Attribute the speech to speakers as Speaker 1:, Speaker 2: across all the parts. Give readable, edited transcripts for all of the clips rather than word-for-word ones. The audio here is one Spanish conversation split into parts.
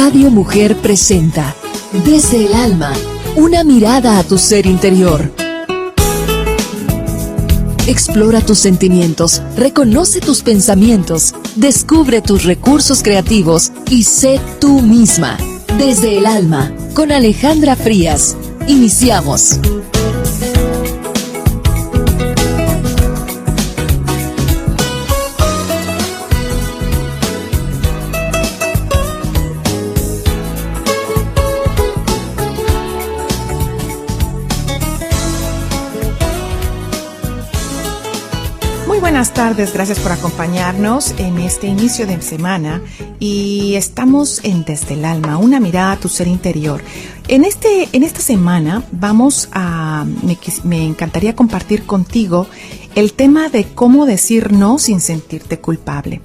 Speaker 1: Radio Mujer presenta Desde el Alma, una mirada a tu ser interior. Explora tus sentimientos, reconoce tus pensamientos, descubre tus recursos creativos y sé tú misma. Desde el Alma, con Alejandra Frías. Iniciamos.
Speaker 2: Buenas tardes, gracias por acompañarnos en este inicio de semana y estamos en Desde el Alma, una mirada a tu ser interior. En esta semana me encantaría compartir contigo el tema de cómo decir no sin sentirte culpable.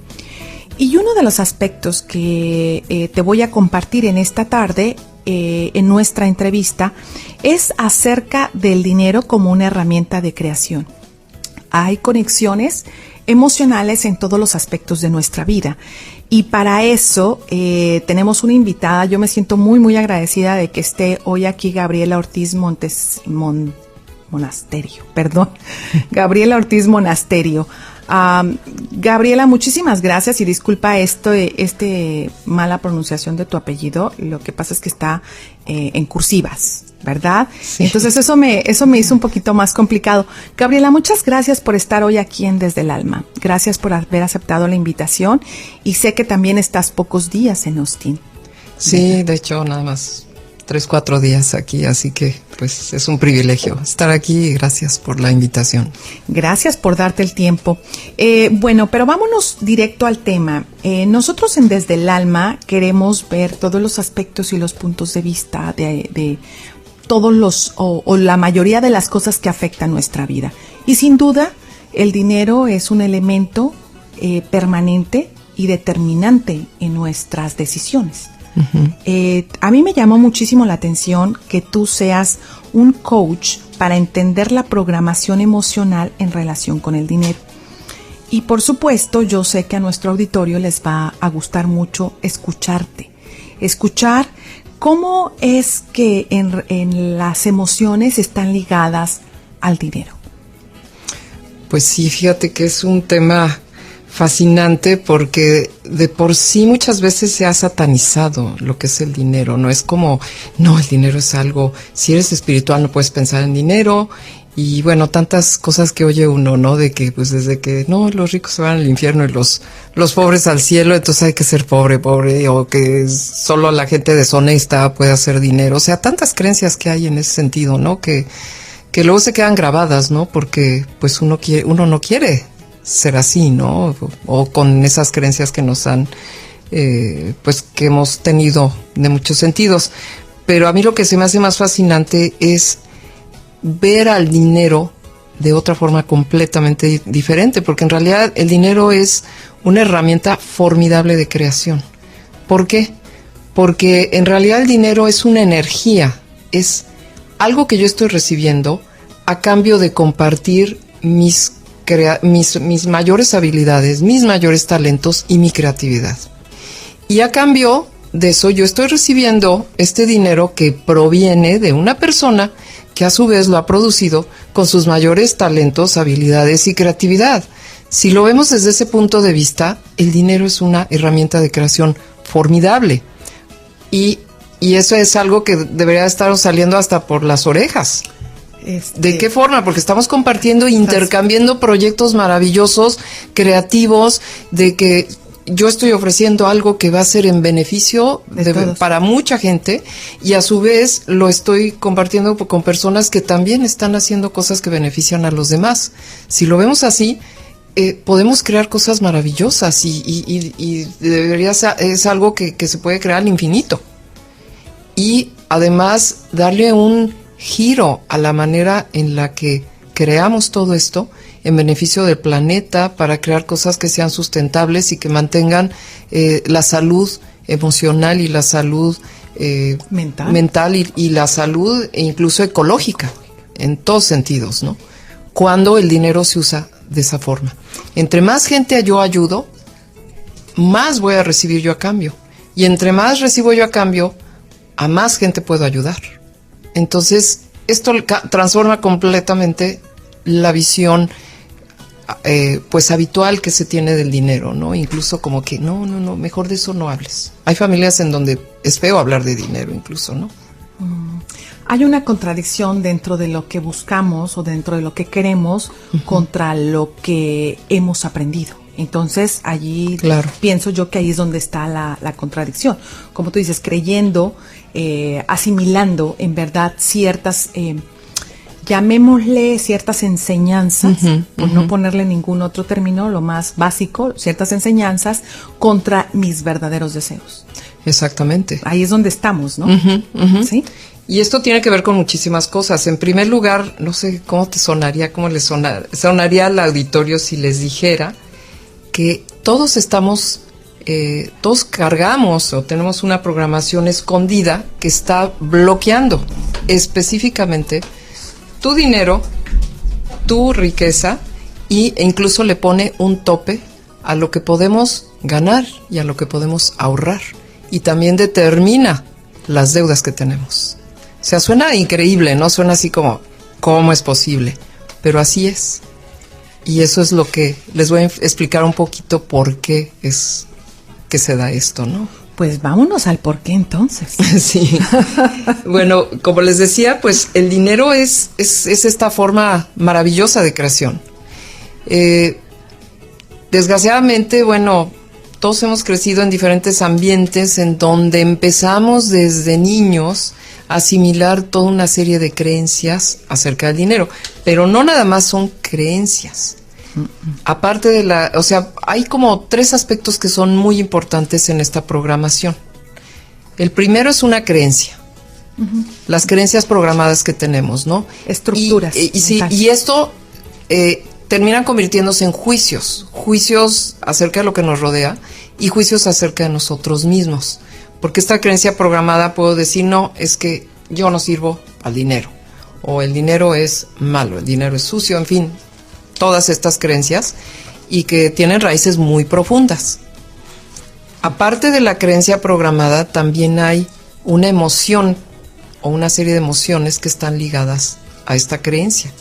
Speaker 2: Y uno de los aspectos que te voy a compartir en esta tarde, en nuestra entrevista, es acerca del dinero como una herramienta de creación. Hay conexiones emocionales en todos los aspectos de nuestra vida. Y para eso tenemos una invitada. Yo me siento muy, muy agradecida de que esté hoy aquí Gabriela Ortiz Monasterio. Gabriela Ortiz Monasterio. Gabriela, muchísimas gracias y disculpa mala pronunciación de tu apellido. Lo que pasa es que está en cursivas, ¿verdad? Sí. Entonces eso me hizo un poquito más complicado. Gabriela, muchas gracias por estar hoy aquí en Desde el Alma. Gracias por haber aceptado la invitación y sé que también estás pocos días en Austin.
Speaker 3: Sí, de hecho nada más 3-4 días aquí, así que pues es un privilegio estar aquí y gracias por la invitación.
Speaker 2: Gracias por darte el tiempo. Bueno, pero vámonos directo al tema. Nosotros en Desde el Alma queremos ver todos los aspectos y los puntos de vista de todos o la mayoría de las cosas que afectan nuestra vida. Y sin duda, el dinero es un elemento permanente y determinante en nuestras decisiones. Uh-huh. A mí me llamó muchísimo la atención que tú seas un coach para entender la programación emocional en relación con el dinero. Y por supuesto, yo sé que a nuestro auditorio les va a gustar mucho escuchar cómo es que en las emociones están ligadas al dinero.
Speaker 3: Pues sí, fíjate que es un tema fascinante porque de por sí muchas veces se ha satanizado lo que es el dinero, no es como, no, el dinero es algo, si eres espiritual no puedes pensar en dinero y bueno, tantas cosas que oye uno, ¿no? De que pues desde que no, los ricos se van al infierno y los pobres al cielo, entonces hay que ser pobre, o que solo la gente deshonesta puede hacer dinero, o sea, tantas creencias que hay en ese sentido, ¿no? Que luego se quedan grabadas, ¿no? Porque pues uno no quiere ser así, ¿no? O con esas creencias que nos han, pues que hemos tenido de muchos sentidos. Pero a mí lo que se me hace más fascinante es ver al dinero de otra forma completamente diferente, porque en realidad el dinero es una herramienta formidable de creación. ¿Por qué? Porque en realidad el dinero es una energía, es algo que yo estoy recibiendo a cambio de compartir mis mayores habilidades, mis mayores talentos y mi creatividad. Y a cambio de eso yo estoy recibiendo este dinero que proviene de una persona que a su vez lo ha producido con sus mayores talentos, habilidades y creatividad. Si lo vemos desde ese punto de vista, el dinero es una herramienta de creación formidable. Y eso es algo que debería estar saliendo hasta por las orejas. ¿De qué forma? Porque estamos compartiendo, intercambiando proyectos maravillosos, creativos, de que yo estoy ofreciendo algo que va a ser en beneficio para mucha gente y a su vez lo estoy compartiendo con personas que también están haciendo cosas que benefician a los demás. Si lo vemos así, podemos crear cosas maravillosas y es algo que se puede crear al infinito. Y además darle un giro a la manera en la que creamos todo esto en beneficio del planeta para crear cosas que sean sustentables y que mantengan la salud emocional y la salud mental y la salud incluso ecológica en todos sentidos, ¿no? Cuando el dinero se usa de esa forma. Entre más gente yo ayudo, más voy a recibir yo a cambio. Y entre más recibo yo a cambio, a más gente puedo ayudar. Entonces, esto transforma completamente la visión pues habitual que se tiene del dinero, ¿no? Incluso como que no, mejor de eso no hables. Hay familias en donde es feo hablar de dinero incluso, ¿no?
Speaker 2: Hay una contradicción dentro de lo que buscamos o dentro de lo que queremos contra lo que hemos aprendido. Entonces, allí pienso yo que ahí es donde está la contradicción. Como tú dices, creyendo, asimilando en verdad ciertas, llamémosle ciertas enseñanzas, por no ponerle ningún otro término, lo más básico, ciertas enseñanzas contra mis verdaderos deseos.
Speaker 3: Exactamente.
Speaker 2: Ahí es donde estamos, ¿no? ¿Sí?
Speaker 3: Y esto tiene que ver con muchísimas cosas. En primer lugar, no sé cómo te sonaría, cómo le sonaría al auditorio si les dijera que todos estamos, todos cargamos o tenemos una programación escondida que está bloqueando específicamente tu dinero, tu riqueza, e incluso le pone un tope a lo que podemos ganar y a lo que podemos ahorrar. Y también determina las deudas que tenemos. O sea, suena increíble, ¿no? Suena así como, ¿cómo es posible? Pero así es. Y eso es lo que les voy a explicar un poquito por qué es que se da esto, ¿no?
Speaker 2: Pues vámonos al por qué entonces.
Speaker 3: Sí. Bueno, como les decía, pues el dinero es esta forma maravillosa de creación. Desgraciadamente, bueno, todos hemos crecido en diferentes ambientes en donde empezamos desde niños a asimilar toda una serie de creencias acerca del dinero, pero no nada más son creencias. Aparte de o sea, hay como 3 aspectos que son muy importantes en esta programación. El primero es una creencia. Las creencias programadas que tenemos, ¿no?
Speaker 2: Estructuras.
Speaker 3: Y esto terminan convirtiéndose en juicios acerca de lo que nos rodea y juicios acerca de nosotros mismos. Porque esta creencia programada puedo decir, no, es que yo no sirvo al dinero, o el dinero es malo, el dinero es sucio, en fin, todas estas creencias, y que tienen raíces muy profundas. Aparte de la creencia programada, también hay una emoción o una serie de emociones que están ligadas a esta creencia.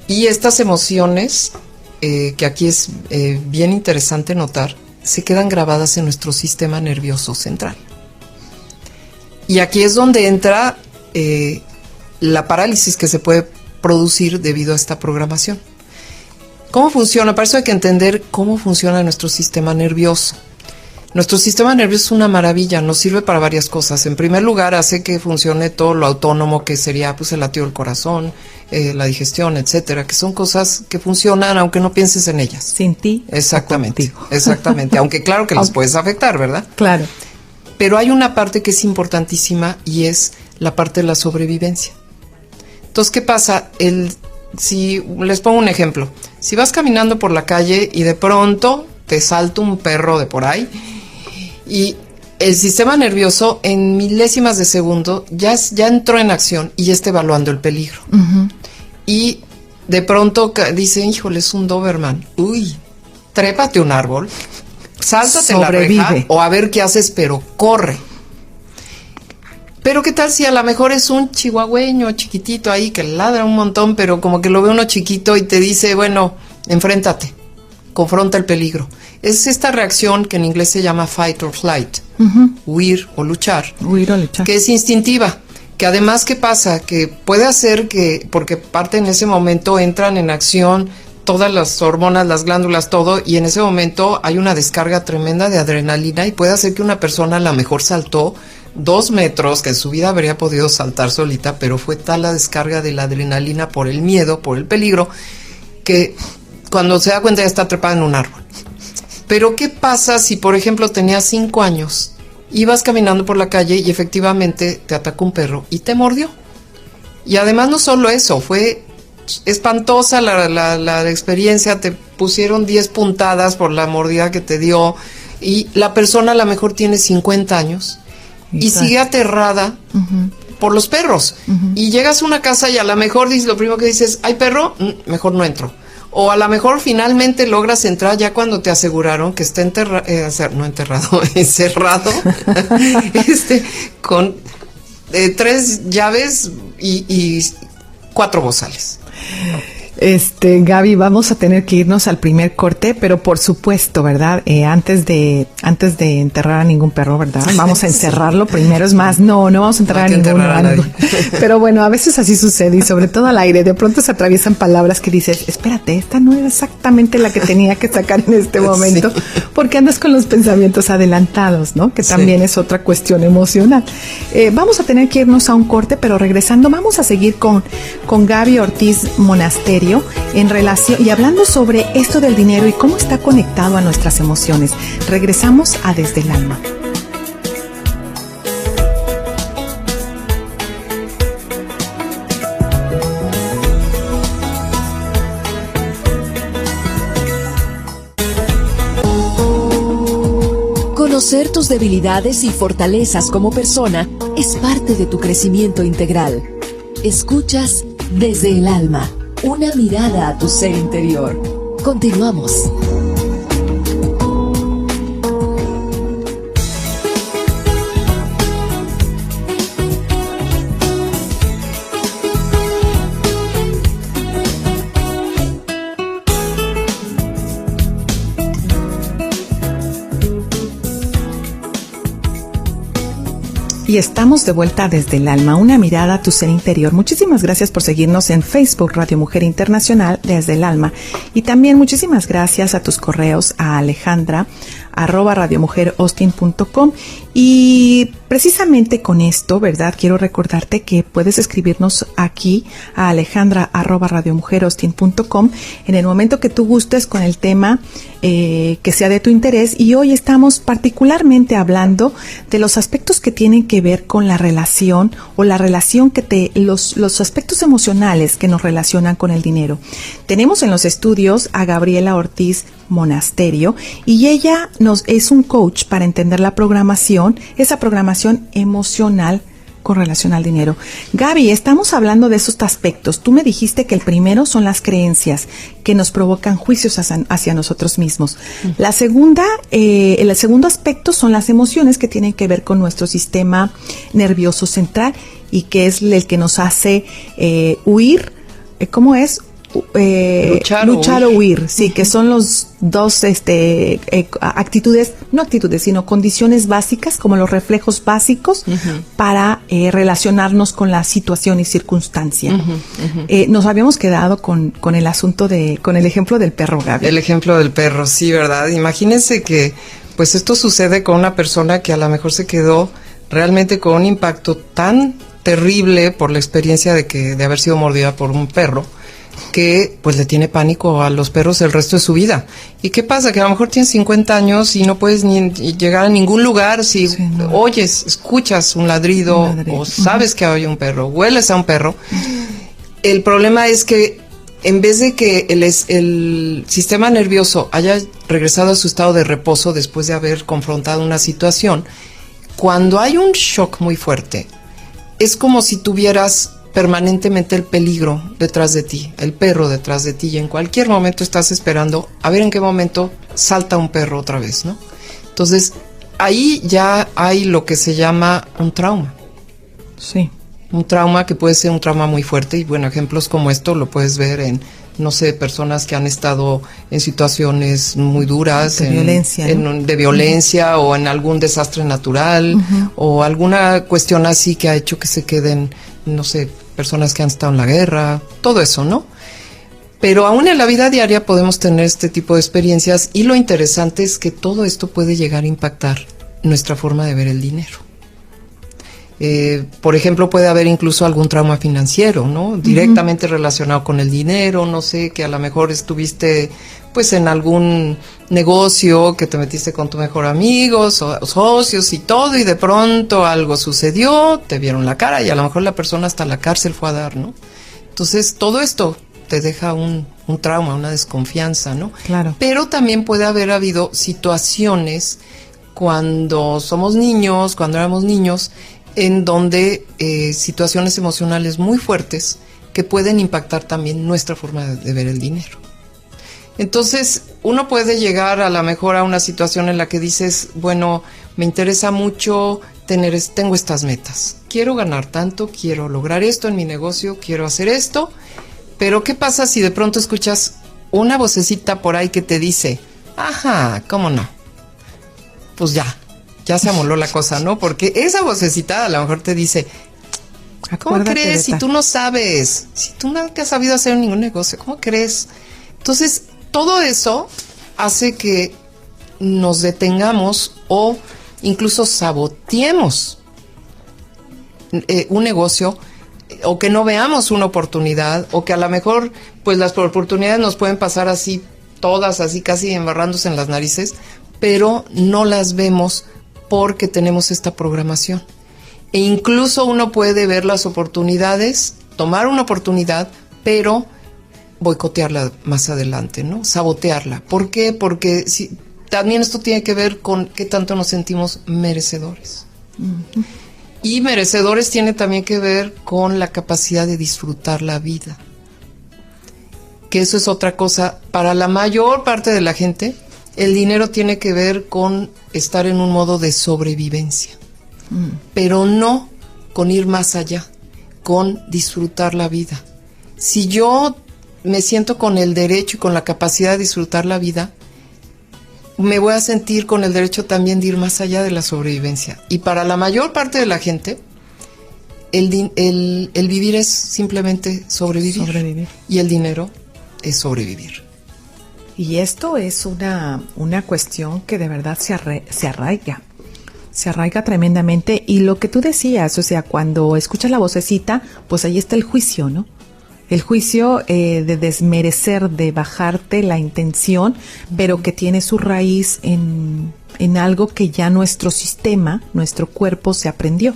Speaker 3: Y estas emociones, que aquí es bien interesante notar, se quedan grabadas en nuestro sistema nervioso central. Y aquí es donde entra la parálisis que se puede producir debido a esta programación. ¿Cómo funciona? Para eso hay que entender cómo funciona nuestro sistema nervioso. Nuestro sistema nervioso es una maravilla, nos sirve para varias cosas. En primer lugar, hace que funcione todo lo autónomo que sería pues el latido del corazón, la digestión, etcétera, que son cosas que funcionan aunque no pienses en ellas.
Speaker 2: Sin ti.
Speaker 3: Exactamente, exactamente. Aunque claro que las puedes afectar, ¿verdad?
Speaker 2: Claro.
Speaker 3: Pero hay una parte que es importantísima y es la parte de la sobrevivencia. Entonces, ¿qué pasa? Si les pongo un ejemplo, si vas caminando por la calle y de pronto te salta un perro de por ahí y el sistema nervioso en milésimas de segundo ya entró en acción y ya está evaluando el peligro. Y de pronto dice, híjole, es un Doberman. Uy, trépate un árbol, sáltate la reja o a ver qué haces, pero corre. Pero qué tal si a lo mejor es un chihuahueño chiquitito ahí que ladra un montón, pero como que lo ve uno chiquito y te dice, bueno, enfréntate, confronta el peligro. Es esta reacción que en inglés se llama fight or flight, huir o luchar, que es instintiva, que además, ¿qué pasa? Que puede hacer que, porque parte en ese momento entran en acción todas las hormonas, las glándulas, todo, y en ese momento hay una descarga tremenda de adrenalina y puede hacer que una persona a lo mejor saltó 2 metros, que en su vida habría podido saltar solita, pero fue tal la descarga de la adrenalina por el miedo, por el peligro, que cuando se da cuenta ya está trepada en un árbol. Pero ¿qué pasa si, por ejemplo, tenías 5 años, ibas caminando por la calle y efectivamente te atacó un perro y te mordió? Y además no solo eso, fue espantosa la experiencia, te pusieron 10 puntadas por la mordida que te dio y la persona a lo mejor tiene 50 años y sigue aterrada por los perros. Y llegas a una casa y a lo mejor dices, lo primero que dices, ¿hay perro? Mejor no entro. O a lo mejor finalmente logras entrar ya cuando te aseguraron que está encerrado, con 3 llaves y 4 bozales.
Speaker 2: Gaby, vamos a tener que irnos al primer corte, pero por supuesto, ¿verdad? Antes de enterrar a ningún perro, ¿verdad? Vamos a encerrarlo primero. Es más, no vamos a enterrar a ninguno. Pero bueno, a veces así sucede y sobre todo al aire. De pronto se atraviesan palabras que dices, espérate, esta no era exactamente la que tenía que sacar en este momento, sí, porque andas con los pensamientos adelantados, ¿no? Que también es otra cuestión emocional. Vamos a tener que irnos a un corte, pero regresando vamos a seguir con Gaby Ortiz Monasterio en relación y hablando sobre esto del dinero y cómo está conectado a nuestras emociones. Regresamos a Desde el Alma.
Speaker 1: Conocer tus debilidades y fortalezas como persona es parte de tu crecimiento integral. Escuchas Desde el Alma. Una mirada a tu ser interior. Continuamos.
Speaker 2: Y estamos de vuelta Desde el Alma, una mirada a tu ser interior. Muchísimas gracias por seguirnos en Facebook Radio Mujer Internacional Desde el Alma. Y también muchísimas gracias a tus correos a alejandra@radiomujeraustin.com. Y precisamente con esto, ¿verdad? Quiero recordarte que puedes escribirnos aquí a alejandra@radiomujeraustin.com en el momento que tú gustes con el tema que sea de tu interés. Y hoy estamos particularmente hablando de los aspectos que tienen que ver con la relación o la relación los aspectos emocionales que nos relacionan con el dinero. Tenemos en los estudios a Gabriela Ortiz Monasterio y ella es un coach para entender la programación, esa programación emocional con relación al dinero. Gaby, estamos hablando de esos aspectos. Tú me dijiste que el primero son las creencias que nos provocan juicios hacia nosotros mismos. El segundo aspecto son las emociones que tienen que ver con nuestro sistema nervioso central y que es el que nos hace huir. ¿Cómo es? Luchar o huir, sí, que son los dos sino condiciones básicas, como los reflejos básicos para relacionarnos con la situación y circunstancia. Nos habíamos quedado con el asunto con el ejemplo del perro, Gaby.
Speaker 3: El ejemplo del perro, sí, ¿verdad? Imagínense que pues esto sucede con una persona que a lo mejor se quedó realmente con un impacto tan terrible por la experiencia de haber sido mordida por un perro, que pues le tiene pánico a los perros el resto de su vida. ¿Y qué pasa? Que a lo mejor tienes 50 años y no puedes ni llegar a ningún lugar si escuchas un ladrido o sabes que hay un perro, hueles a un perro. El problema es que en vez de que el sistema nervioso haya regresado a su estado de reposo después de haber confrontado una situación, cuando hay un shock muy fuerte, es como si tuvieras permanentemente el peligro detrás de ti, el perro detrás de ti, y en cualquier momento estás esperando a ver en qué momento salta un perro otra vez, ¿no? Entonces, ahí ya hay lo que se llama un trauma.
Speaker 2: Sí.
Speaker 3: Un trauma que puede ser un trauma muy fuerte, y bueno, ejemplos como esto lo puedes ver en, no sé, personas que han estado en situaciones muy duras,
Speaker 2: de
Speaker 3: violencia o en algún desastre natural o alguna cuestión así que ha hecho que se queden, no sé, personas que han estado en la guerra, todo eso, ¿no? Pero aún en la vida diaria podemos tener este tipo de experiencias, y lo interesante es que todo esto puede llegar a impactar nuestra forma de ver el dinero. Por ejemplo, puede haber incluso algún trauma financiero, ¿no? Directamente relacionado con el dinero, no sé, que a lo mejor estuviste pues en algún negocio, que te metiste con tu mejor amigo, o socios y todo, y de pronto algo sucedió, te vieron la cara y a lo mejor la persona hasta la cárcel fue a dar, ¿no? Entonces todo esto te deja un trauma, una desconfianza, ¿no?
Speaker 2: Claro.
Speaker 3: Pero también puede haber habido situaciones cuando somos niños, cuando éramos niños, en donde situaciones emocionales muy fuertes que pueden impactar también nuestra forma de ver el dinero. Entonces, uno puede llegar a lo mejor a una situación en la que dices, bueno, me interesa mucho tengo estas metas. Quiero ganar tanto, quiero lograr esto en mi negocio, quiero hacer esto. Pero, ¿qué pasa si de pronto escuchas una vocecita por ahí que te dice, ajá, ¿cómo no? Pues ya se amoló la cosa, ¿no? Porque esa vocecita a lo mejor te dice, ¿cómo crees? Si tú no sabes, si tú nunca has sabido hacer ningún negocio, ¿cómo crees? Entonces, todo eso hace que nos detengamos o incluso saboteemos un negocio, o que no veamos una oportunidad, o que a lo mejor pues las oportunidades nos pueden pasar así, todas así casi embarrándose en las narices, pero no las vemos porque tenemos esta programación. E incluso uno puede ver las oportunidades, tomar una oportunidad, pero boicotearla más adelante, ¿no? Sabotearla. ¿Por qué? Porque también esto tiene que ver con qué tanto nos sentimos merecedores. Uh-huh. Y merecedores tiene también que ver con la capacidad de disfrutar la vida. Que eso es otra cosa. Para la mayor parte de la gente, el dinero tiene que ver con estar en un modo de sobrevivencia. Pero no con ir más allá, con disfrutar la vida. Si yo me siento con el derecho y con la capacidad de disfrutar la vida, me voy a sentir con el derecho también de ir más allá de la sobrevivencia. Y para la mayor parte de la gente, el vivir es simplemente sobrevivir. Y el dinero es sobrevivir.
Speaker 2: Y esto es una cuestión que de verdad se arraiga. Se arraiga tremendamente. Y lo que tú decías, o sea, cuando escuchas la vocecita, pues ahí está el juicio, ¿no? El juicio de desmerecer, de bajarte la intención, pero que tiene su raíz en algo que ya nuestro sistema, nuestro cuerpo se aprendió.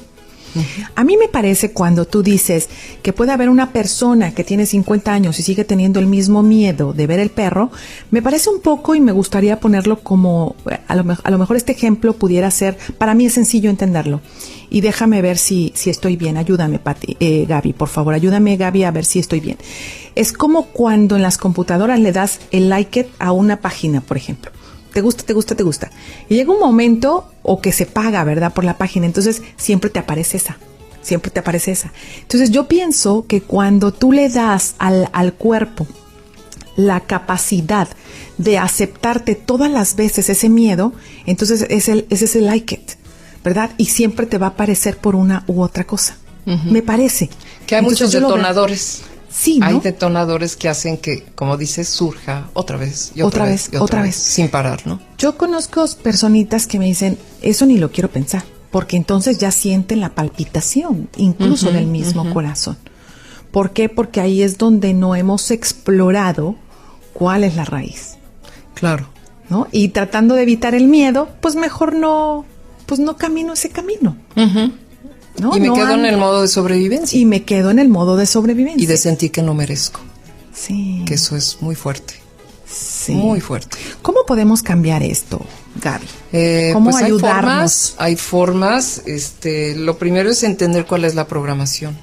Speaker 2: Uh-huh. A mí me parece cuando tú dices que puede haber una persona que tiene 50 años y sigue teniendo el mismo miedo de ver el perro, me parece un poco, y me gustaría ponerlo como, a lo mejor este ejemplo pudiera ser, para mí es sencillo entenderlo. Y déjame ver si estoy bien. Ayúdame, Gaby, por favor. Ayúdame, Gaby, a ver si estoy bien. Es como cuando en las computadoras le das el like a una página, por ejemplo. Te gusta. Y llega un momento, o que se paga, ¿verdad?, por la página. Entonces, siempre te aparece esa. Entonces, yo pienso que cuando tú le das al cuerpo la capacidad de aceptarte todas las veces ese miedo, entonces ese es el like it, ¿verdad? Y siempre te va a aparecer por una u otra cosa. Uh-huh. Me parece.
Speaker 3: Que hay entonces, muchos detonadores.
Speaker 2: Sí, ¿no?
Speaker 3: Hay detonadores que hacen que, como dices, surja otra vez y otra vez, sin parar, ¿no?
Speaker 2: Yo conozco personitas que me dicen, eso ni lo quiero pensar, porque entonces ya sienten la palpitación, incluso en el mismo corazón. ¿Por qué? Porque ahí es donde no hemos explorado cuál es la raíz.
Speaker 3: Claro.
Speaker 2: ¿No? Y tratando de evitar el miedo, pues mejor no camino ese camino.
Speaker 3: Uh-huh. ¿No? Y me quedo en el modo de sobrevivencia. Y de sentir que no merezco.
Speaker 2: Sí.
Speaker 3: Que eso es muy fuerte.
Speaker 2: Sí.
Speaker 3: Muy fuerte.
Speaker 2: ¿Cómo podemos cambiar esto, Gaby? ¿Cómo
Speaker 3: pues
Speaker 2: ayudarnos?
Speaker 3: Hay formas. Lo primero es entender cuál es la programación.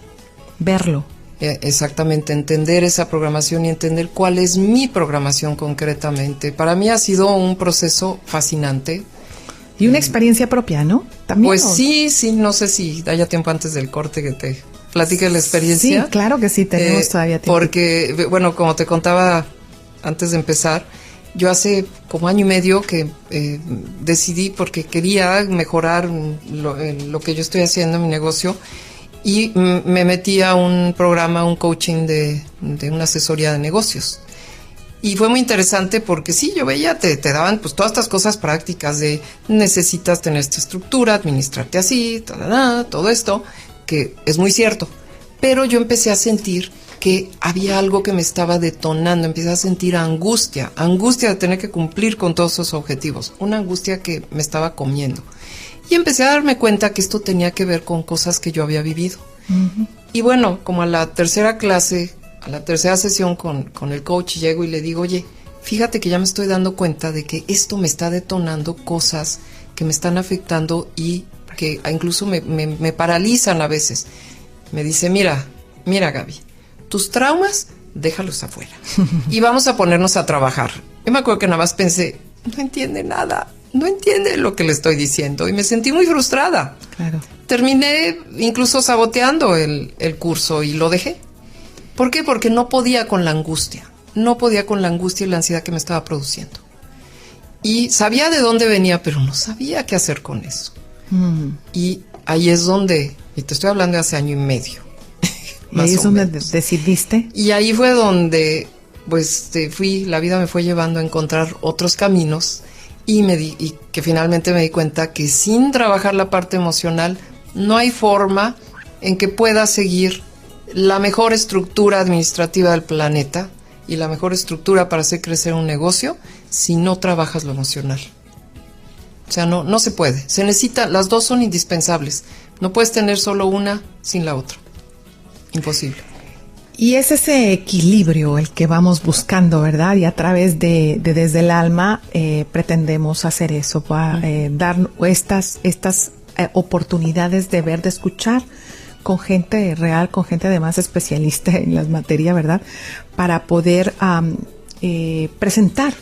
Speaker 2: Verlo.
Speaker 3: Exactamente, entender esa programación y entender cuál es mi programación concretamente. Para mí ha sido un proceso fascinante.
Speaker 2: Y una experiencia propia, ¿no? ¿También?
Speaker 3: Pues sí, no sé si haya tiempo antes del corte que te platique la experiencia.
Speaker 2: Sí, claro que sí, tenemos todavía tiempo.
Speaker 3: Porque, bueno, como te contaba antes de empezar, yo hace como año y medio que decidí, porque quería mejorar lo que yo estoy haciendo en mi negocio, y me metí a un programa, un coaching de una asesoría de negocios. Y fue muy interesante porque sí, yo veía, te daban pues todas estas cosas prácticas de necesitas tener esta estructura, administrarte así, todo esto, que es muy cierto. Pero yo empecé a sentir que había algo que me estaba detonando, empecé a sentir angustia de tener que cumplir con todos esos objetivos, una angustia que me estaba comiendo. Y empecé a darme cuenta que esto tenía que ver con cosas que yo había vivido. Uh-huh. Y bueno, como a la tercera sesión con el coach, llego y le digo, oye, fíjate que ya me estoy dando cuenta de que esto me está detonando cosas que me están afectando y que incluso me paralizan a veces. Me dice, mira Gaby, tus traumas, déjalos afuera y vamos a ponernos a trabajar. Yo me acuerdo que nada más pensé, no entiende nada, no entiende lo que le estoy diciendo, y me sentí muy frustrada.
Speaker 2: Claro.
Speaker 3: Terminé incluso saboteando el curso y lo dejé. ¿Por qué? Porque no podía con la angustia. No podía con la angustia y la ansiedad que me estaba produciendo. Y sabía de dónde venía, pero no sabía qué hacer con eso. Y ahí es donde, y te estoy hablando de hace año y medio.
Speaker 2: Y ahí es donde decidiste.
Speaker 3: Y ahí fue donde, pues, la vida me fue llevando a encontrar otros caminos y que finalmente me di cuenta que sin trabajar la parte emocional no hay forma en que pueda seguir la mejor estructura administrativa del planeta y la mejor estructura para hacer crecer un negocio si no trabajas lo emocional. O sea, no se puede. Se necesita, las dos son indispensables. No puedes tener solo una sin la otra. Imposible.
Speaker 2: Y es ese equilibrio el que vamos buscando, ¿verdad? Y a través de Desde el Alma pretendemos hacer eso, dar estas oportunidades de ver, de escuchar con gente real, con gente además especialista en las materias, ¿verdad? Para poder presentar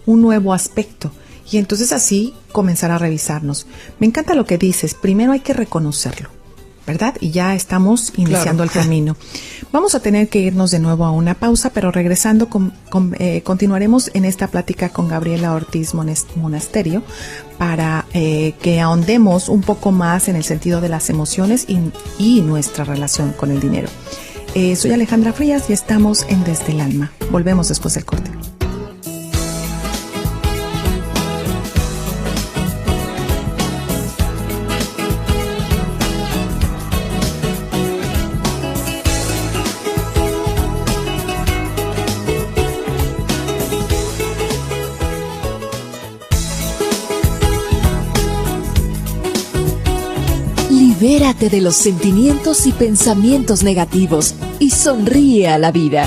Speaker 2: un nuevo aspecto y entonces así comenzar a revisarnos. Me encanta lo que dices, primero hay que reconocerlo, ¿verdad? Y ya estamos iniciando el camino. Vamos a tener que irnos de nuevo a una pausa, pero regresando continuaremos en esta plática con Gabriela Ortiz Monasterio para que ahondemos un poco más en el sentido de las emociones y nuestra relación con el dinero. Soy Alejandra Frías y estamos en Desde el Alma. Volvemos después del corte.
Speaker 1: Libérate de los sentimientos y pensamientos negativos y sonríe a la vida.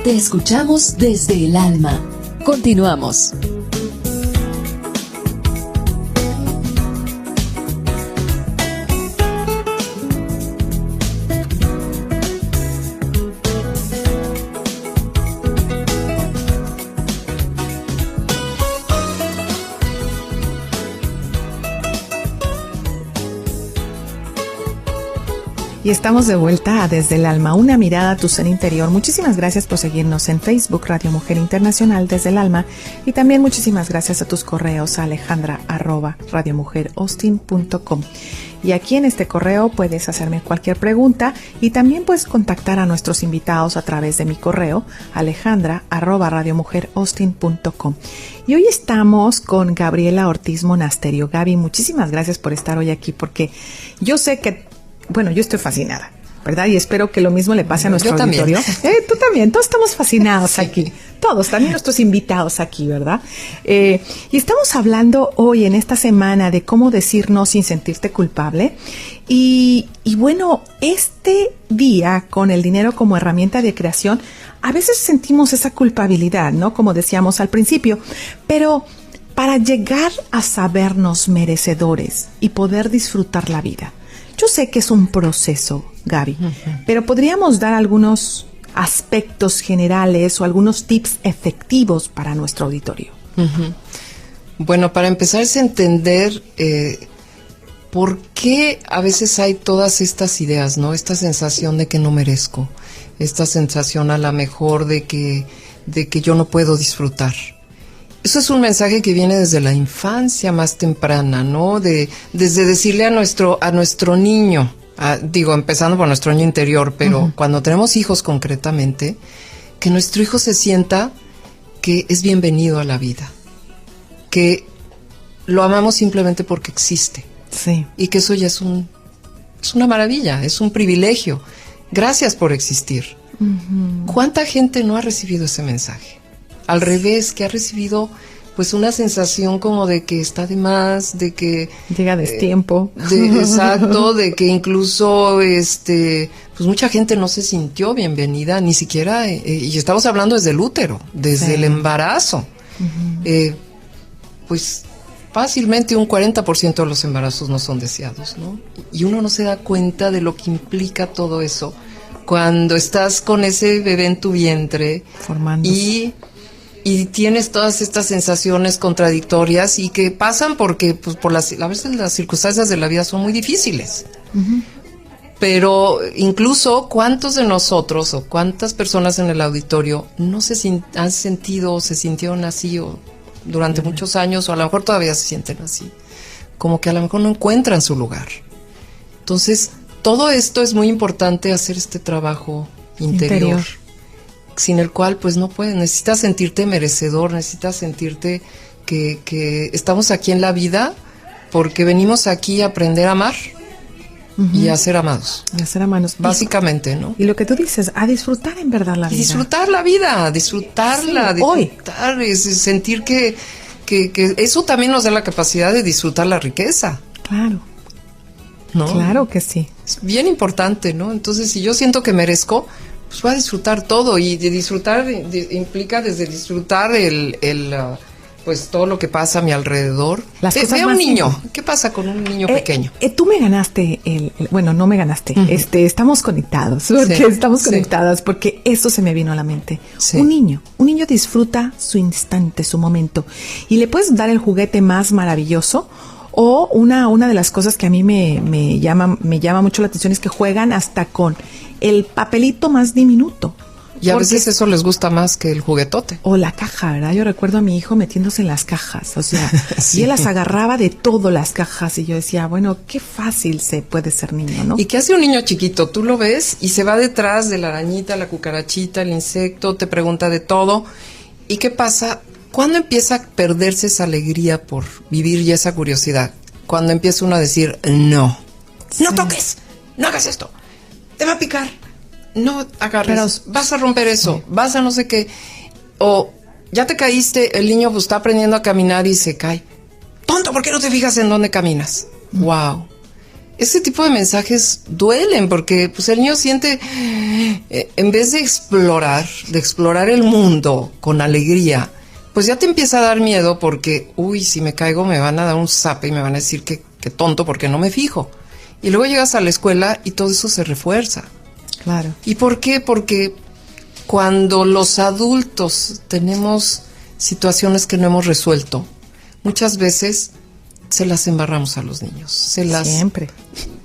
Speaker 1: Te escuchamos desde el alma. Continuamos.
Speaker 2: Y estamos de vuelta a Desde el Alma, una mirada a tu ser interior. Muchísimas gracias por seguirnos en Facebook, Radio Mujer Internacional Desde el Alma. Y también muchísimas gracias a tus correos a alejandra@radiomujeраustin.com. Y aquí en este correo puedes hacerme cualquier pregunta y también puedes contactar a nuestros invitados a través de mi correo alejandra@radiomujeраustin.com. Y hoy estamos con Gabriela Ortiz Monasterio. Gaby, muchísimas gracias por estar hoy aquí porque yo sé que yo estoy fascinada, ¿verdad? Y espero que lo mismo le pase a nuestro auditorio. Tú también, todos estamos fascinados aquí. Todos, también nuestros invitados aquí, ¿verdad? Y estamos hablando hoy en esta semana de cómo decir no sin sentirte culpable. Y bueno, este día con el dinero como herramienta de creación, a veces sentimos esa culpabilidad, ¿no? Como decíamos al principio, pero para llegar a sabernos merecedores y poder disfrutar la vida. Yo sé que es un proceso, Gaby, pero podríamos dar algunos aspectos generales o algunos tips efectivos para nuestro auditorio.
Speaker 3: Bueno, para empezar es entender por qué a veces hay todas estas ideas, ¿no? Esta sensación de que no merezco, esta sensación a lo mejor de que yo no puedo disfrutar. Eso es un mensaje que viene desde la infancia más temprana, ¿no? Desde decirle a nuestro niño, empezando por nuestro niño interior, pero cuando tenemos hijos concretamente, que nuestro hijo se sienta que es bienvenido a la vida, que lo amamos simplemente porque existe.
Speaker 2: Sí.
Speaker 3: Y que eso ya es una maravilla, es un privilegio. Gracias por existir. ¿Cuánta gente no ha recibido ese mensaje? Al revés, que ha recibido pues una sensación como de que está de más, de que
Speaker 2: llega a destiempo.
Speaker 3: Exacto, de que incluso pues mucha gente no se sintió bienvenida, ni siquiera, y estamos hablando desde el útero, desde el embarazo. Pues fácilmente un 40% de los embarazos no son deseados, ¿no? Y uno no se da cuenta de lo que implica todo eso cuando estás con ese bebé en tu vientre
Speaker 2: formándose.
Speaker 3: Y y tienes todas estas sensaciones contradictorias y que pasan porque pues a veces las circunstancias de la vida son muy difíciles. Uh-huh. Pero incluso cuántos de nosotros o cuántas personas en el auditorio no han sentido o se sintieron así o durante muchos años, o a lo mejor todavía se sienten así, como que a lo mejor no encuentran su lugar. Entonces, todo esto es muy importante, hacer este trabajo interior. Sin el cual pues no puedes, necesitas sentirte merecedor, necesitas sentirte que estamos aquí en la vida porque venimos aquí a aprender a amar. Uh-huh. Y a ser amados.
Speaker 2: Y a ser amados.
Speaker 3: Básicamente, ¿no?
Speaker 2: Y lo que tú dices, a disfrutar en verdad la vida.
Speaker 3: Disfrutar la vida, disfrutarla, sí, disfrutar, es sentir que eso también nos da la capacidad de disfrutar la riqueza.
Speaker 2: Claro.
Speaker 3: ¿No?
Speaker 2: Claro que sí.
Speaker 3: Es bien importante, ¿no? Entonces, si yo siento que merezco, pues voy a disfrutar todo. Y de disfrutar implica desde disfrutar pues todo lo que pasa a mi alrededor. Ve a un niño. Simples. ¿Qué pasa con un niño pequeño?
Speaker 2: Tú me ganaste bueno, no me ganaste. Uh-huh. Estamos conectados. Porque estamos conectadas porque eso se me vino a la mente. Sí. Un niño disfruta su instante, su momento. Y le puedes dar el juguete más maravilloso. O una de las cosas que a mí me llama mucho la atención es que juegan hasta con el papelito más diminuto.
Speaker 3: Y a veces eso les gusta más que el juguetote.
Speaker 2: O la caja, ¿verdad? Yo recuerdo a mi hijo metiéndose en las cajas, o sea, sí. Y él las agarraba de todo las cajas y yo decía, bueno, qué fácil se puede ser niño, ¿no?
Speaker 3: ¿Y qué hace un niño chiquito? Tú lo ves y se va detrás de la arañita, la cucarachita, el insecto, te pregunta de todo. ¿Y qué pasa? ¿Cuándo empieza a perderse esa alegría por vivir y esa curiosidad? Cuando empieza uno a decir, no toques, no hagas esto, te va a picar. No agarres, vas a romper eso, vas a no sé qué. O ya te caíste, el niño pues está aprendiendo a caminar y se cae. Tonto, ¿por qué no te fijas en dónde caminas? Wow. Ese tipo de mensajes duelen porque pues el niño siente, en vez de explorar el mundo con alegría, pues ya te empieza a dar miedo porque, si me caigo me van a dar un zape y me van a decir que tonto porque no me fijo. Y luego llegas a la escuela y todo eso se refuerza.
Speaker 2: Claro.
Speaker 3: ¿Y por qué? Porque cuando los adultos tenemos situaciones que no hemos resuelto, muchas veces se las embarramos a los niños.
Speaker 2: Siempre.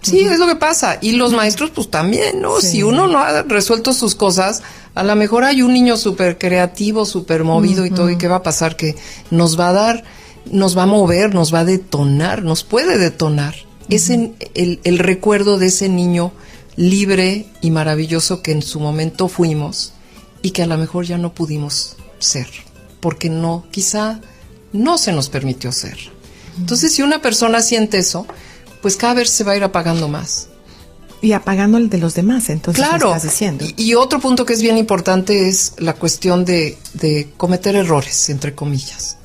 Speaker 3: Sí, es lo que pasa. Y los maestros pues también, ¿no? Sí. Si uno no ha resuelto sus cosas, a lo mejor hay un niño súper creativo, súper movido y todo, ¿y qué va a pasar? Que nos va a mover, nos va a detonar, nos puede detonar. Es el recuerdo de ese niño libre y maravilloso que en su momento fuimos y que a lo mejor ya no pudimos ser, porque quizá no se nos permitió ser. Entonces, si una persona siente eso, pues cada vez se va a ir apagando más.
Speaker 2: Y apagando el de los demás, entonces,
Speaker 3: claro,
Speaker 2: ¿qué estás diciendo?
Speaker 3: Y otro punto que es bien importante es la cuestión de cometer errores, entre comillas.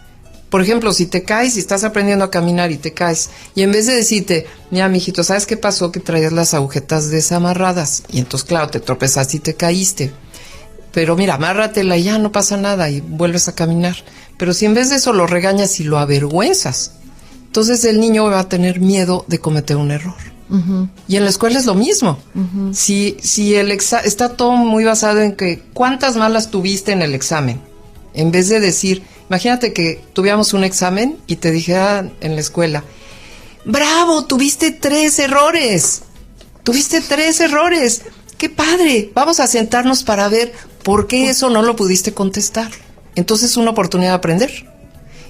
Speaker 3: Por ejemplo, si te caes, si estás aprendiendo a caminar y te caes, y en vez de decirte, mira, mijito, ¿sabes qué pasó? Que traías las agujetas desamarradas. Y entonces, claro, te tropezaste y te caíste. Pero mira, amárratela y ya no pasa nada y vuelves a caminar. Pero si en vez de eso lo regañas y lo avergüenzas, entonces el niño va a tener miedo de cometer un error. Uh-huh. Y en la escuela es lo mismo. Uh-huh. Si está todo muy basado en que cuántas malas tuviste en el examen, en vez de decir, imagínate que tuviéramos un examen y te dijera en la escuela, ¡bravo! Tuviste 3 errores. ¡Qué padre! Vamos a sentarnos para ver por qué eso no lo pudiste contestar. Entonces es una oportunidad de aprender.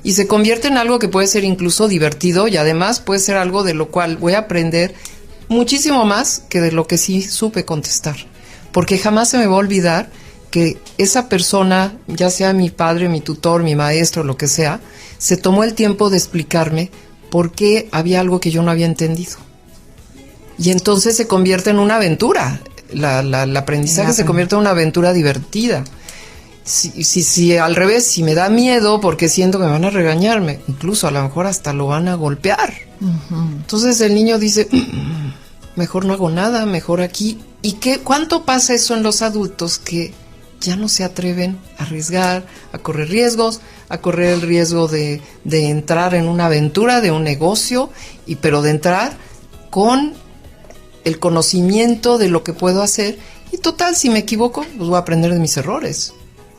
Speaker 3: Y se convierte en algo que puede ser incluso divertido y además puede ser algo de lo cual voy a aprender muchísimo más que de lo que sí supe contestar. Porque jamás se me va a olvidar que esa persona, ya sea mi padre, mi tutor, mi maestro, lo que sea, se tomó el tiempo de explicarme por qué había algo que yo no había entendido. Y entonces se convierte en una aventura. El aprendizaje se convierte en una aventura divertida. Si al revés, si me da miedo porque siento que me van a regañarme, incluso a lo mejor hasta lo van a golpear. Uh-huh. Entonces el niño dice, mejor no hago nada, mejor aquí. ¿Y cuánto pasa eso en los adultos que ya no se atreven a arriesgar, a correr riesgos, a correr el riesgo de entrar en una aventura, de un negocio, pero de entrar con el conocimiento de lo que puedo hacer? Y total, si me equivoco, pues voy a aprender de mis errores,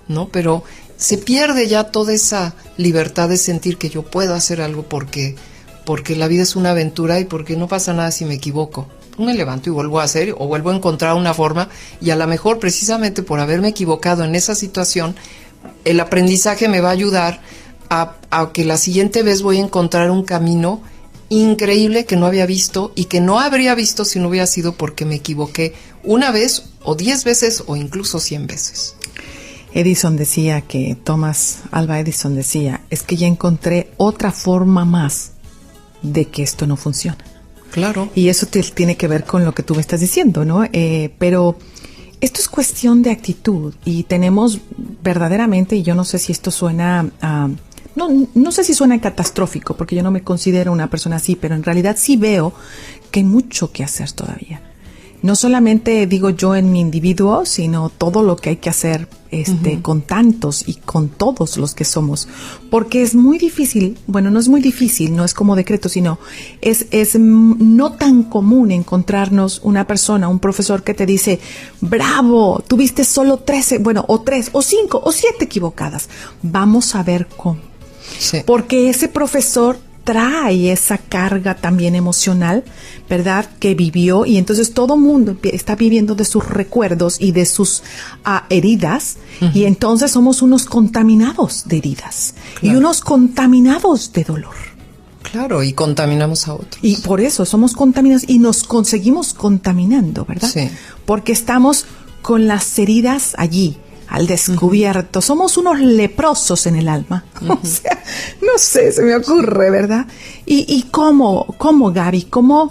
Speaker 3: ¿no? Pero se pierde ya toda esa libertad de sentir que yo puedo hacer algo porque la vida es una aventura y porque no pasa nada si me equivoco. Me levanto y vuelvo a hacer o vuelvo a encontrar una forma, y a lo mejor precisamente por haberme equivocado en esa situación, el aprendizaje me va a ayudar a que la siguiente vez voy a encontrar un camino increíble que no había visto y que no habría visto si no hubiera sido porque me equivoqué una vez o 10 veces o incluso 100 veces.
Speaker 2: Thomas Alva Edison decía, es que ya encontré otra forma más de que esto no funciona.
Speaker 3: Claro.
Speaker 2: Y eso tiene que ver con lo que tú me estás diciendo, ¿no? Pero esto es cuestión de actitud y tenemos verdaderamente, y yo no sé si esto suena no sé si suena catastrófico, porque yo no me considero una persona así, pero en realidad sí veo que hay mucho que hacer todavía. No solamente digo yo en mi individuo, sino todo lo que hay que hacer con tantos y con todos los que somos. Porque es muy difícil, bueno, no es muy difícil, no es como decreto, sino es no tan común encontrarnos una persona, un profesor que te dice, bravo, tuviste solo 13, bueno, o 3, o 5, o 7 equivocadas. Vamos a ver cómo.
Speaker 3: Sí.
Speaker 2: Porque ese profesor trae esa carga también emocional, ¿verdad? Que vivió, y entonces todo mundo está viviendo de sus recuerdos y de sus heridas, y entonces somos unos contaminados de heridas, claro, y unos contaminados de dolor.
Speaker 3: Claro, y contaminamos a otros.
Speaker 2: Y por eso somos contaminados y nos conseguimos contaminando, ¿verdad?
Speaker 3: Sí.
Speaker 2: Porque estamos con las heridas allí, al descubierto. Somos unos leprosos en el alma. O sea, no sé, se me ocurre, ¿verdad? ¿Y cómo Gaby? ¿Cómo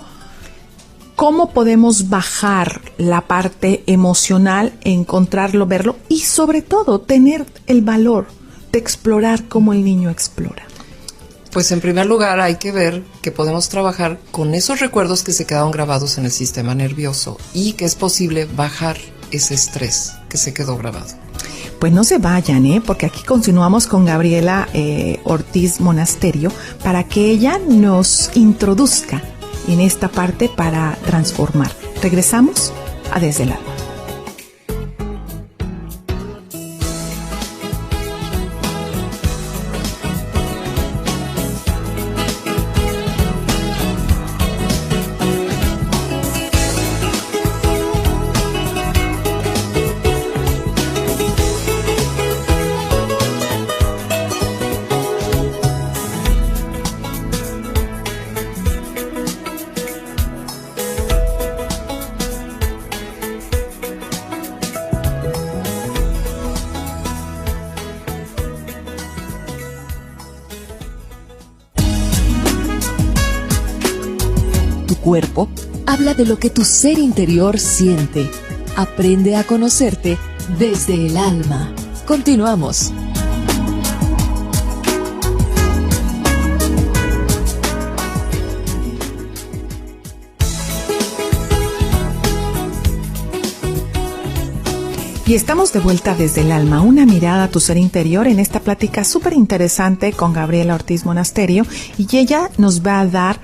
Speaker 2: podemos bajar la parte emocional, encontrarlo, verlo y sobre todo tener el valor de explorar como el niño explora?
Speaker 3: Pues en primer lugar hay que ver que podemos trabajar con esos recuerdos que se quedaron grabados en el sistema nervioso y que es posible bajar ese estrés que se quedó grabado.
Speaker 2: Pues no se vayan, porque aquí continuamos con Gabriela Ortiz Monasterio para que ella nos introduzca en esta parte para transformar. Regresamos a Desde el Alma.
Speaker 1: Cuerpo habla de lo que tu ser interior siente. Aprende a conocerte desde el alma. Continuamos.
Speaker 2: Y estamos de vuelta desde el alma, una mirada a tu ser interior en esta plática súper interesante con Gabriela Ortiz Monasterio, y ella nos va a dar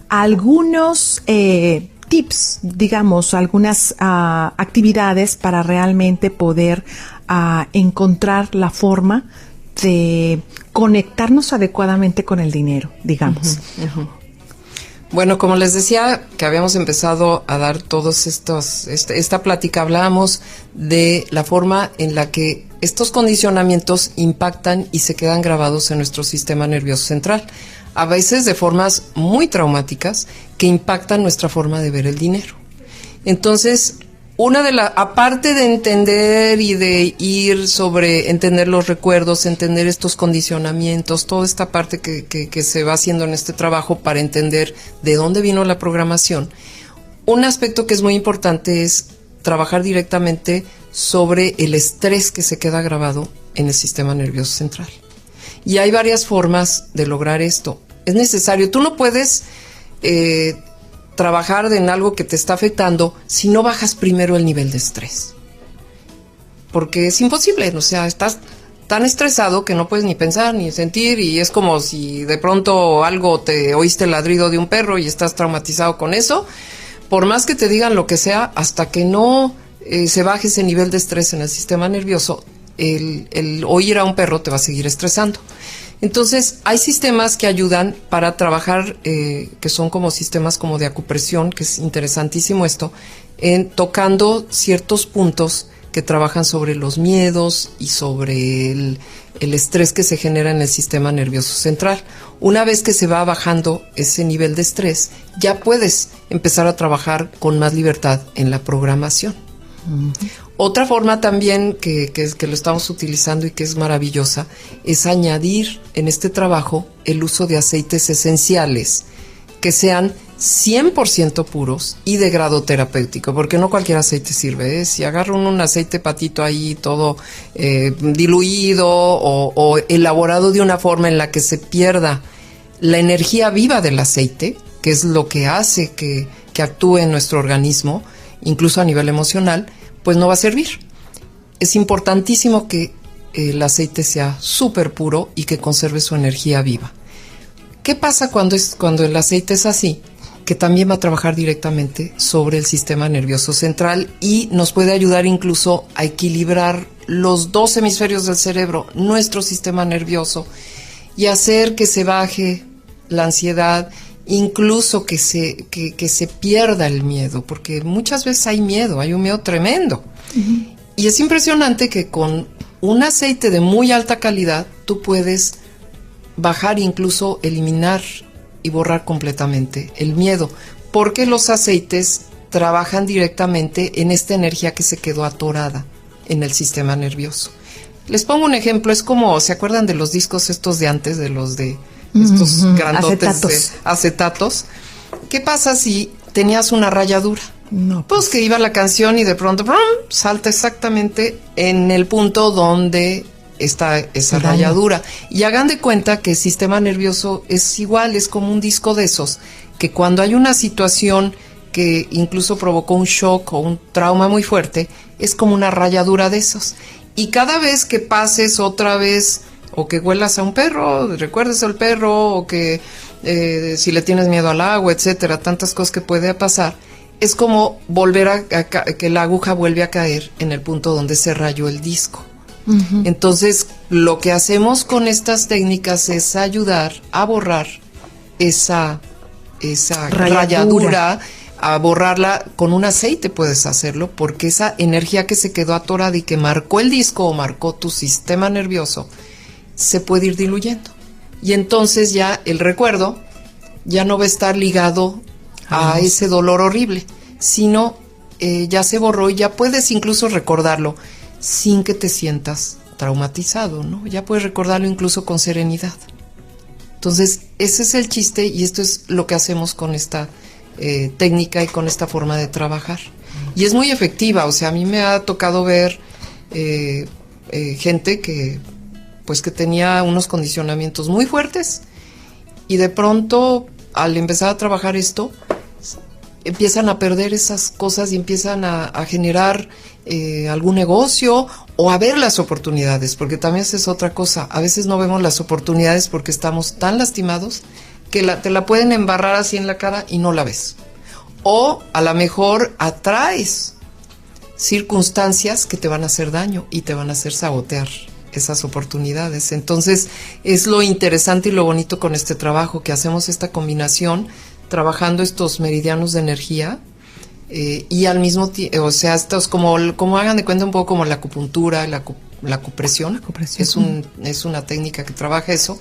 Speaker 2: algunos tips, digamos, algunas actividades para realmente poder encontrar la forma de conectarnos adecuadamente con el dinero, digamos.
Speaker 3: Bueno, como les decía, que habíamos empezado a dar todos esta plática, hablábamos de la forma en la que estos condicionamientos impactan y se quedan grabados en nuestro sistema nervioso central, a veces de formas muy traumáticas que impactan nuestra forma de ver el dinero. Entonces, aparte de entender y de ir sobre entender los recuerdos, entender estos condicionamientos, toda esta parte que se va haciendo en este trabajo para entender de dónde vino la programación, un aspecto que es muy importante es trabajar directamente sobre el estrés que se queda grabado en el sistema nervioso central. Y hay varias formas de lograr esto. Es necesario, tú no puedes trabajar en algo que te está afectando si no bajas primero el nivel de estrés. Porque es imposible, o sea, estás tan estresado que no puedes ni pensar ni sentir, y es como si de pronto te oíste el ladrido de un perro y estás traumatizado con eso. Por más que te digan lo que sea, hasta que no se baje ese nivel de estrés en el sistema nervioso, el oír a un perro te va a seguir estresando. Entonces, hay sistemas que ayudan para trabajar, que son como sistemas como de acupresión, que es interesantísimo esto, tocando ciertos puntos que trabajan sobre los miedos y sobre el estrés que se genera en el sistema nervioso central. Una vez que se va bajando ese nivel de estrés, ya puedes empezar a trabajar con más libertad en la programación. Otra forma también que lo estamos utilizando y que es maravillosa es añadir en este trabajo el uso de aceites esenciales que sean 100% puros y de grado terapéutico, porque no cualquier aceite sirve, ¿eh? Si agarra un aceite patito ahí todo diluido o elaborado de una forma en la que se pierda la energía viva del aceite, que es lo que hace que actúe en nuestro organismo, incluso a nivel emocional, pues no va a servir. Es importantísimo que el aceite sea súper puro y que conserve su energía viva. ¿Qué pasa cuando el aceite es así? Que también va a trabajar directamente sobre el sistema nervioso central y nos puede ayudar incluso a equilibrar los dos hemisferios del cerebro, nuestro sistema nervioso, y hacer que se baje la ansiedad, incluso que se pierda el miedo, porque muchas veces hay un miedo tremendo. Uh-huh. Y es impresionante que con un aceite de muy alta calidad tú puedes bajar, incluso eliminar y borrar completamente el miedo, porque los aceites trabajan directamente en esta energía que se quedó atorada en el sistema nervioso. Les pongo un ejemplo, es como, ¿se acuerdan de los discos estos de antes, de los de estos grandotes acetatos? ¿Qué pasa si tenías una rayadura? No, pues que iba la canción y de pronto ¡prum!, salta exactamente en el punto donde está esa rayadura. Y hagan de cuenta que el sistema nervioso es igual, es como un disco de esos, que cuando hay una situación que incluso provocó un shock o un trauma muy fuerte, es como una rayadura de esos. Y cada vez que pases otra vez, o que huelas a un perro, recuerdes al perro, o que si le tienes miedo al agua, etcétera, tantas cosas que puede pasar, es como volver que la aguja vuelve a caer en el punto donde se rayó el disco. Uh-huh. Entonces, lo que hacemos con estas técnicas es ayudar a borrar esa rayadura, a borrarla con un aceite. Puedes hacerlo porque esa energía que se quedó atorada y que marcó el disco o marcó tu sistema nervioso se puede ir diluyendo, y entonces ya el recuerdo ya no va a estar ligado a ese dolor horrible, sino ya se borró y ya puedes incluso recordarlo sin que te sientas traumatizado, ¿no? Ya puedes recordarlo incluso con serenidad. Entonces, ese es el chiste y esto es lo que hacemos con esta técnica y con esta forma de trabajar. Y es muy efectiva, o sea, a mí me ha tocado ver gente que tenía unos condicionamientos muy fuertes y de pronto, al empezar a trabajar esto, empiezan a perder esas cosas y empiezan a generar algún negocio o a ver las oportunidades, porque también esa es otra cosa. A veces no vemos las oportunidades porque estamos tan lastimados que te la pueden embarrar así en la cara y no la ves. O a lo mejor atraes circunstancias que te van a hacer daño y te van a hacer sabotear esas oportunidades. Entonces, es lo interesante y lo bonito con este trabajo, que hacemos esta combinación, trabajando estos meridianos de energía y al mismo tiempo, o sea, estos como hagan de cuenta un poco como la acupuntura, la acupresión. Es una técnica que trabaja eso,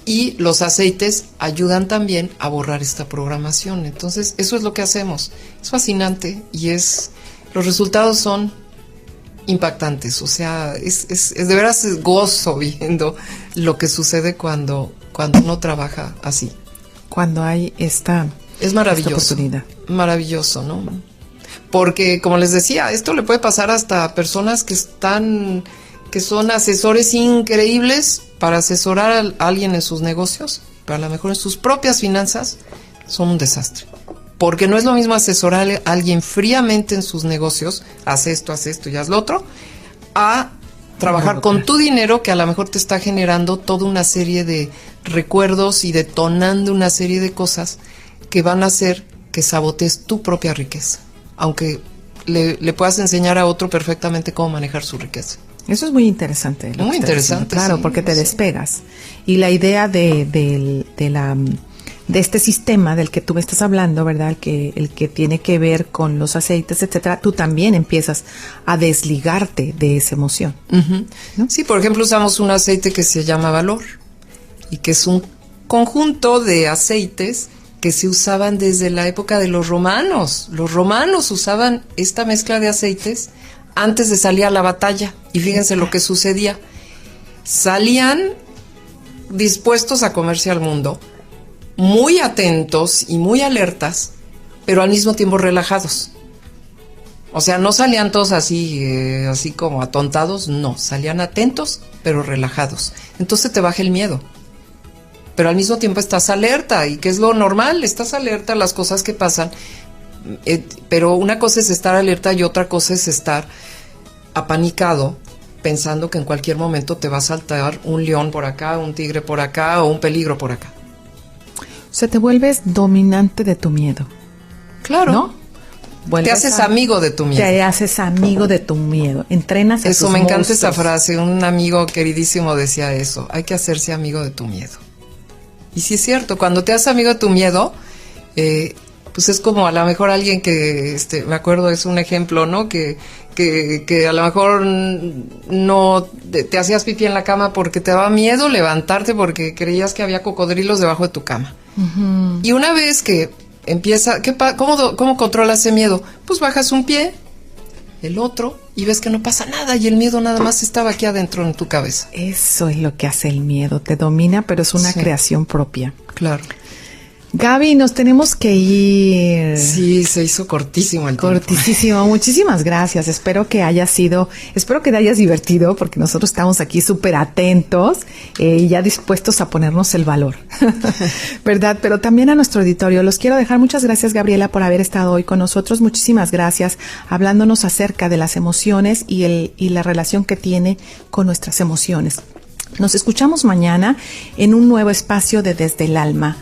Speaker 3: y los aceites ayudan también a borrar esta programación. Entonces, eso es lo que hacemos. Es fascinante y los resultados son impactantes, o sea, es de veras gozo viendo lo que sucede cuando uno trabaja así. Cuando hay es maravilloso, esta oportunidad. Maravilloso, ¿no? Porque, como les decía, esto le puede pasar hasta a personas que son asesores increíbles para asesorar a alguien en sus negocios, pero a lo mejor en sus propias finanzas son un desastre. Porque no es lo mismo asesorar a alguien fríamente en sus negocios, haz esto y haz lo otro, a trabajar con tu dinero, que a lo mejor te está generando toda una serie de recuerdos y detonando una serie de cosas que van a hacer que sabotees tu propia riqueza, aunque le puedas enseñar a otro perfectamente cómo manejar su riqueza.
Speaker 2: Eso es muy interesante.
Speaker 3: Muy interesante.
Speaker 2: Claro,
Speaker 3: sí,
Speaker 2: porque te despegas. Y la idea de este sistema del que tú me estás hablando, ¿verdad? El que tiene que ver con los aceites, etcétera, tú también empiezas a desligarte de esa emoción.
Speaker 3: Uh-huh.
Speaker 2: ¿No?
Speaker 3: Sí, por ejemplo, usamos un aceite que se llama Valor y que es un conjunto de aceites que se usaban desde la época de los romanos. Los romanos usaban esta mezcla de aceites antes de salir a la batalla. Y fíjense lo que sucedía. Salían dispuestos a comerse al mundo, muy atentos y muy alertas, pero al mismo tiempo relajados. O sea, no salían todos así como atontados, no, salían atentos, pero relajados. Entonces te baja el miedo. Pero al mismo tiempo estás alerta, y que es lo normal, estás alerta a las cosas que pasan. Pero una cosa es estar alerta y otra cosa es estar apanicado, pensando que en cualquier momento te va a saltar un león por acá, un tigre por acá o un peligro por acá.
Speaker 2: O sea, te vuelves dominante de tu miedo.
Speaker 3: Claro.
Speaker 2: ¿No?
Speaker 3: Te haces amigo de tu miedo.
Speaker 2: Te haces amigo de tu miedo. Entrenas a
Speaker 3: eso,
Speaker 2: tus
Speaker 3: me encanta
Speaker 2: monstruos.
Speaker 3: esa frase. Un amigo queridísimo decía eso. Hay que hacerse amigo de tu miedo. Y sí es cierto, cuando te haces amigo de tu miedo, pues es como a lo mejor alguien que, me acuerdo, es un ejemplo, ¿no? Que a lo mejor no te hacías pipí en la cama porque te daba miedo levantarte porque creías que había cocodrilos debajo de tu cama. Uh-huh. Y una vez que empieza, ¿cómo controlas ese miedo? Pues bajas un pie, el otro, y ves que no pasa nada y el miedo nada más estaba aquí adentro en tu cabeza.
Speaker 2: Eso es lo que hace el miedo, te domina, pero es una creación propia.
Speaker 3: Claro.
Speaker 2: Gaby, nos tenemos que ir.
Speaker 3: Sí, se hizo cortísimo el tiempo.
Speaker 2: Cortísimo. Muchísimas gracias. Espero que te hayas divertido, porque nosotros estamos aquí súper atentos y ya dispuestos a ponernos el valor. ¿Verdad? Pero también a nuestro auditorio los quiero dejar. Muchas gracias, Gabriela, por haber estado hoy con nosotros. Muchísimas gracias hablándonos acerca de las emociones y la relación que tiene con nuestras emociones. Nos escuchamos mañana en un nuevo espacio de Desde el Alma.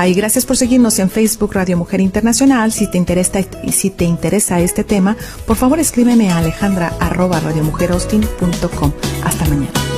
Speaker 2: Y gracias por seguirnos en Facebook Radio Mujer Internacional. Si te interesa este tema, por favor escríbeme a alejandra@radiomujeraustin.com. Hasta mañana.